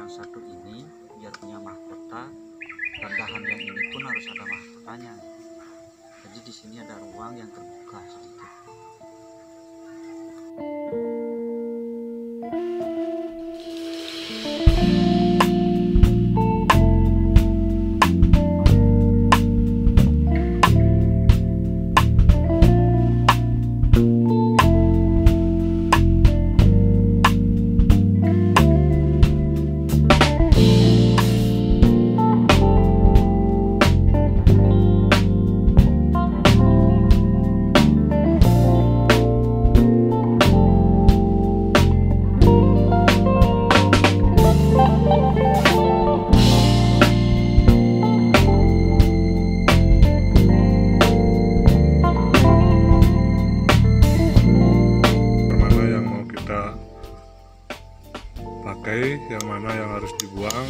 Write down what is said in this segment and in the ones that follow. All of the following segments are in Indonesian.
yang satu ini biar punya mahkota, dan dahan yang ini pun harus ada mahkotanya. Jadi di sini ada ruang yang terbuka sedikit. Pakai yang mana yang harus dibuang.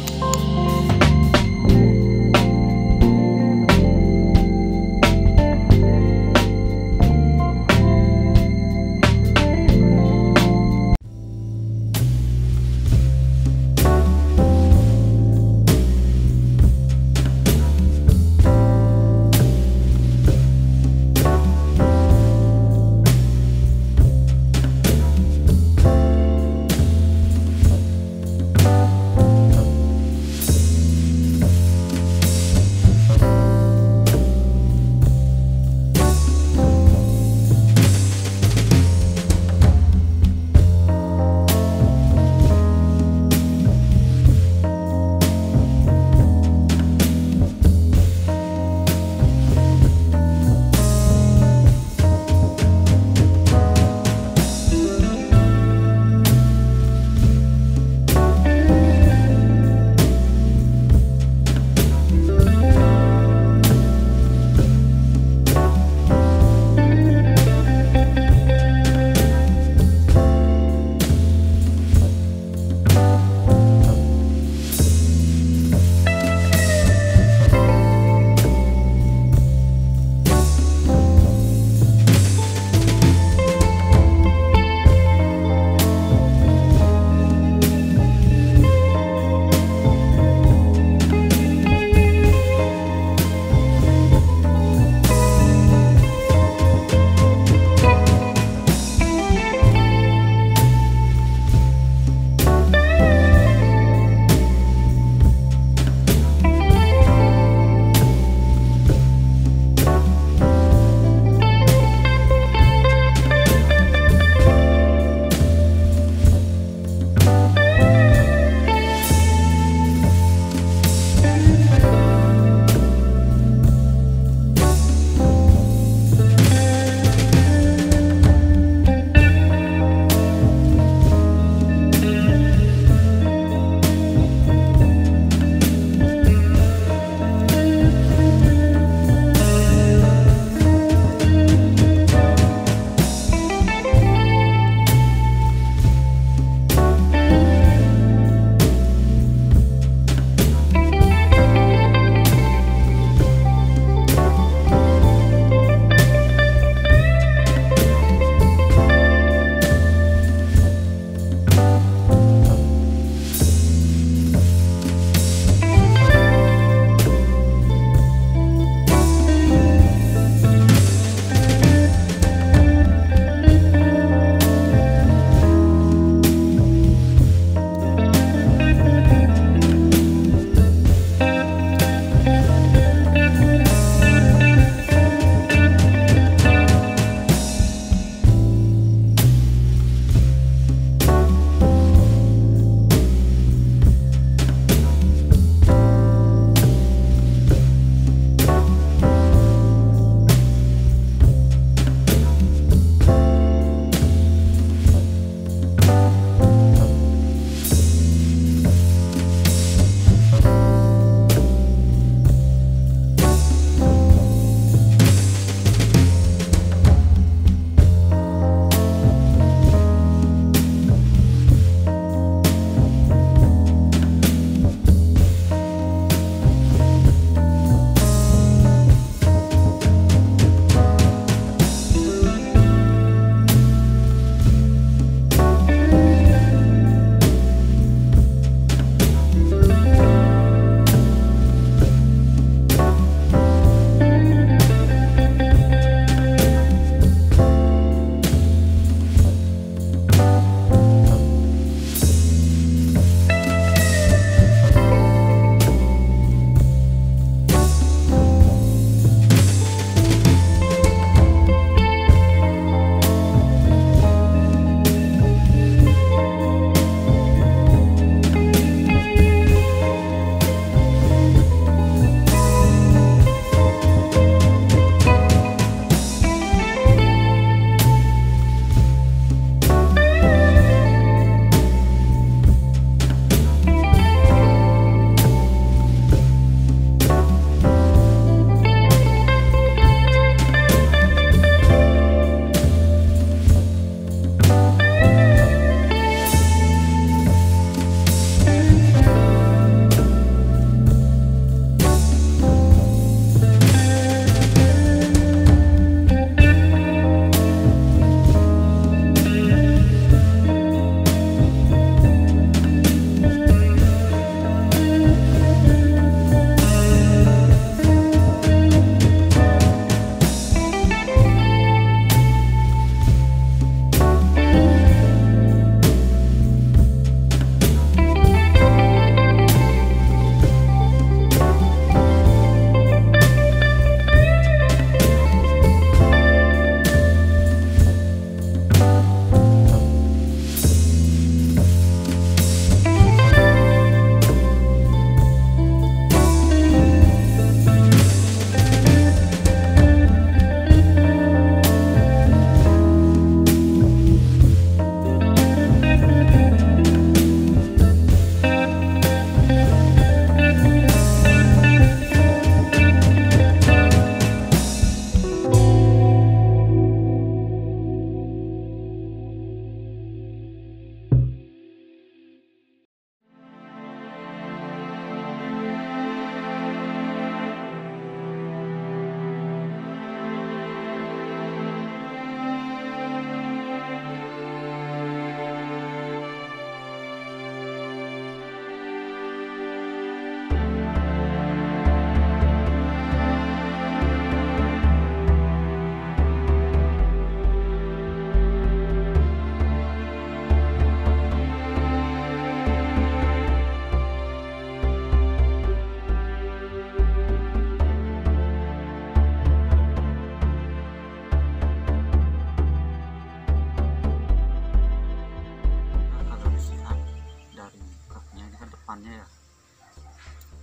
depannya ya.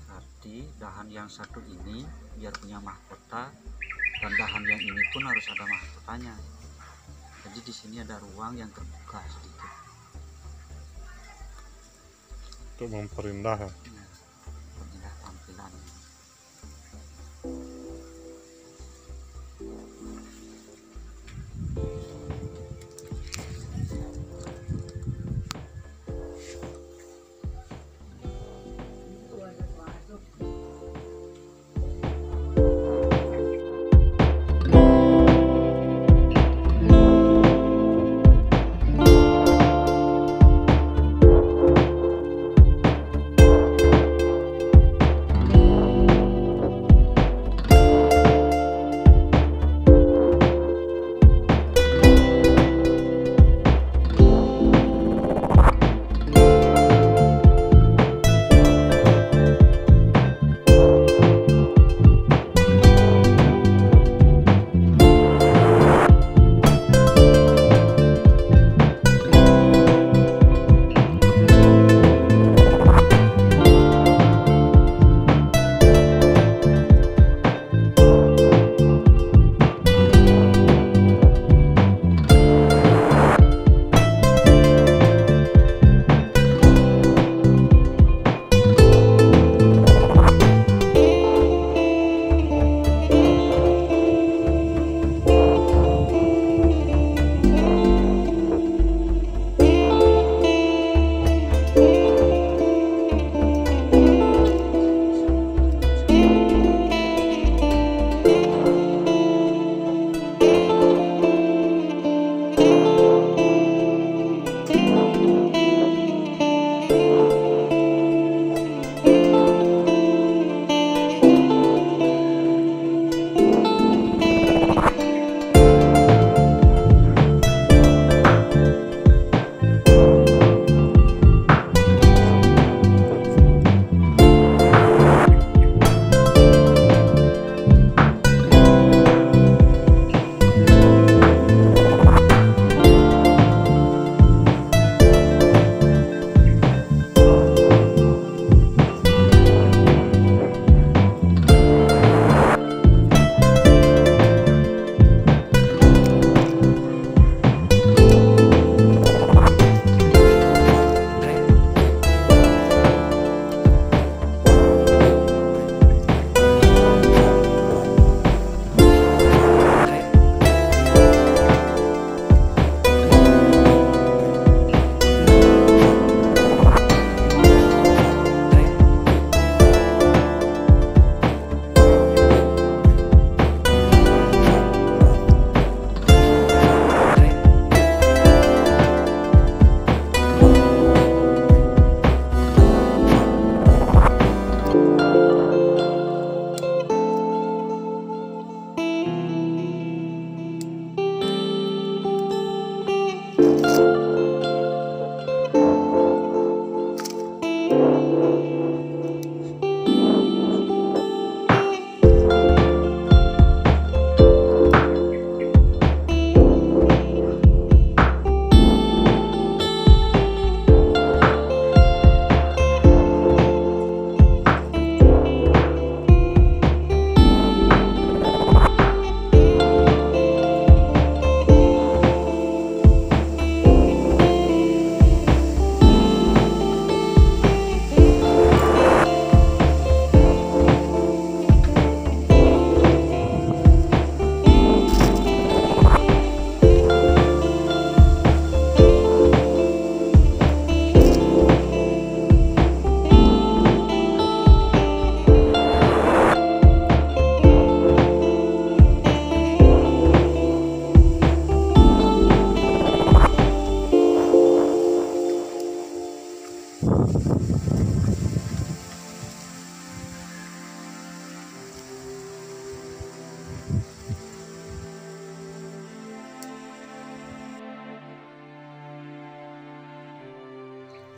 Berarti dahan yang satu ini biar punya mahkota, dan dahan yang ini pun harus ada mahkotanya. Jadi di sini ada ruang yang terbuka sedikit untuk memperindah ya. nah, pindah tampilan.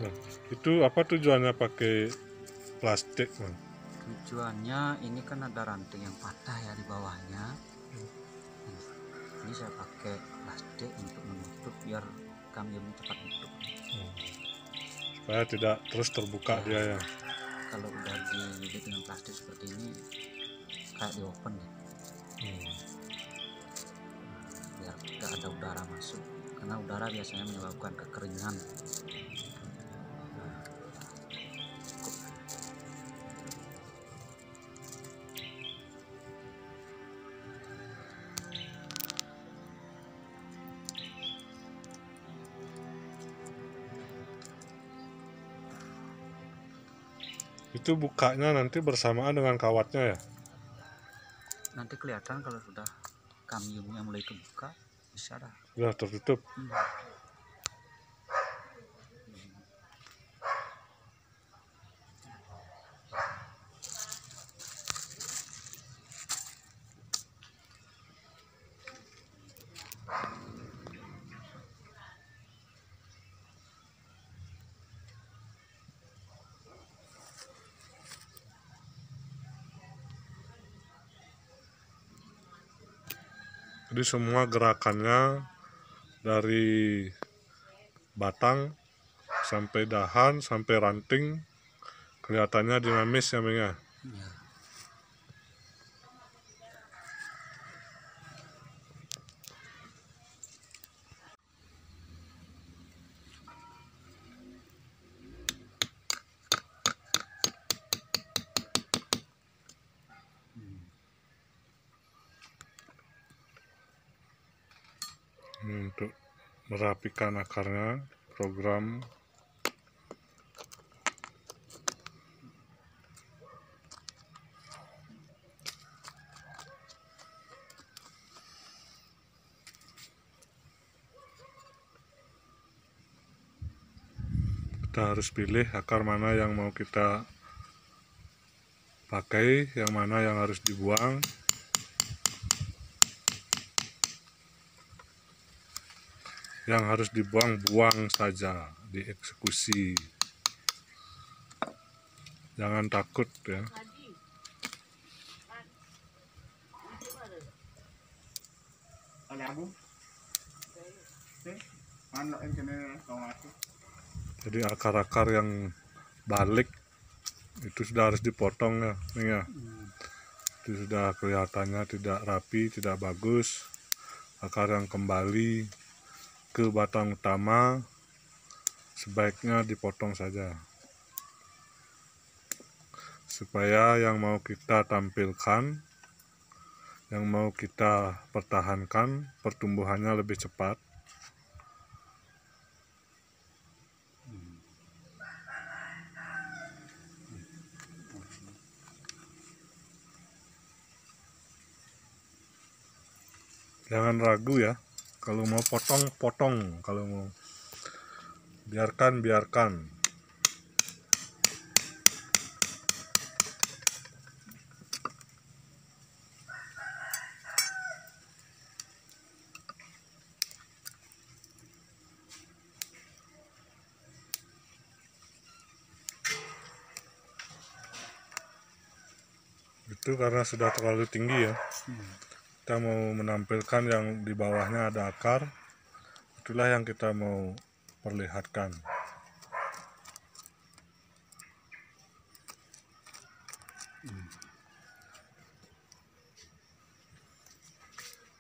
Nah, itu apa tujuannya pakai plastik, Man? Tujuannya ini kan ada ranting yang patah ya di bawahnya. Ini saya pakai plastik untuk menutup biar kamionnya cepat tutup. supaya tidak terus terbuka dia ya. Kalau udah dililit dengan plastik seperti ini kayak di open ya. Biar tidak ada udara masuk, karena udara biasanya menyebabkan kekeringan. Itu bukanya nanti bersamaan dengan kawatnya ya. Nanti kelihatan kalau sudah kamiumnya mulai kebuka, bisa dah. Sudah tertutup. Jadi semua gerakannya dari batang sampai dahan sampai ranting kelihatannya dinamis ya Bang ya. Ya. Ini untuk merapikan akarnya, program kita harus pilih akar mana yang mau kita pakai, yang mana yang harus dibuang. Yang harus dibuang, buang saja, dieksekusi. Jangan takut ya. Jadi akar-akar yang balik itu sudah harus dipotong ya, Ning ya. Itu sudah kelihatannya tidak rapi, tidak bagus. Akar yang kembali ke batang utama sebaiknya dipotong saja, supaya yang mau kita tampilkan, yang mau kita pertahankan, pertumbuhannya lebih cepat. Jangan ragu ya, kalau mau potong, kalau mau biarkan. Itu karena sudah terlalu tinggi ya. Kita mau menampilkan yang di bawahnya ada akar, itulah yang kita mau perlihatkan.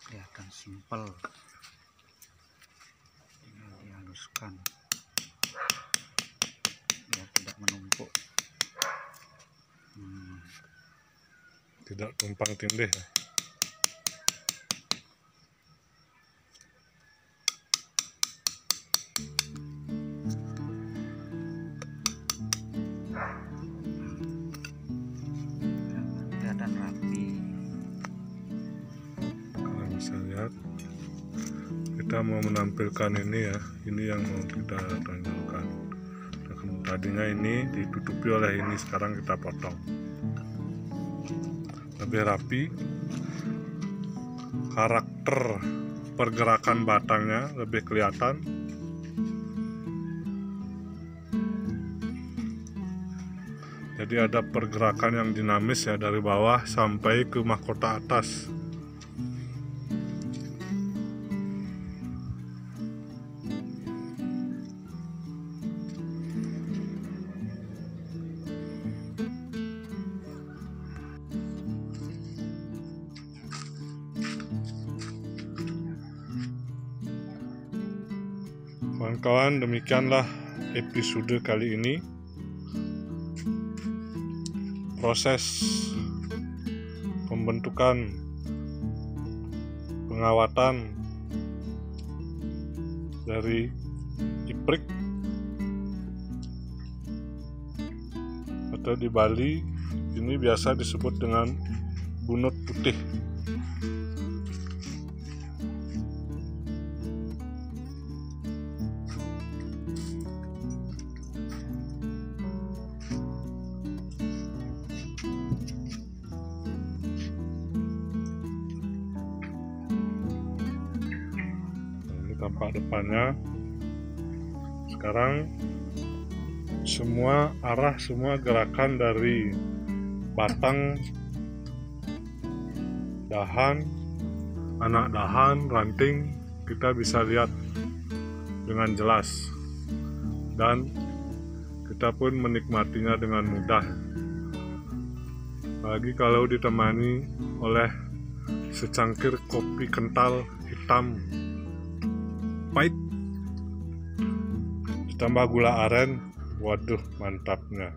Kelihatan simpel, tinggal dihaluskan biar tidak menumpuk. Tidak tumpang tindih ya. Kelihatan rapi. Kalian bisa lihat, kita mau menampilkan ini ya, ini yang mau kita tonjolkan. Tadinya ini ditutupi oleh ini, sekarang kita potong lebih rapi, karakter pergerakan batangnya lebih kelihatan. Jadi ada pergerakan yang dinamis ya, dari bawah sampai ke mahkota atas. Kawan-kawan, demikianlah episode kali ini. Proses pembentukan pengawatan dari iprik atau di Bali ini biasa disebut dengan bunut putih. Tampak depannya. Sekarang semua gerakan dari batang, dahan, anak dahan, ranting kita bisa lihat dengan jelas, dan kita pun menikmatinya dengan mudah, apalagi kalau ditemani oleh secangkir kopi kental hitam pahit ditambah gula aren. Waduh, mantapnya.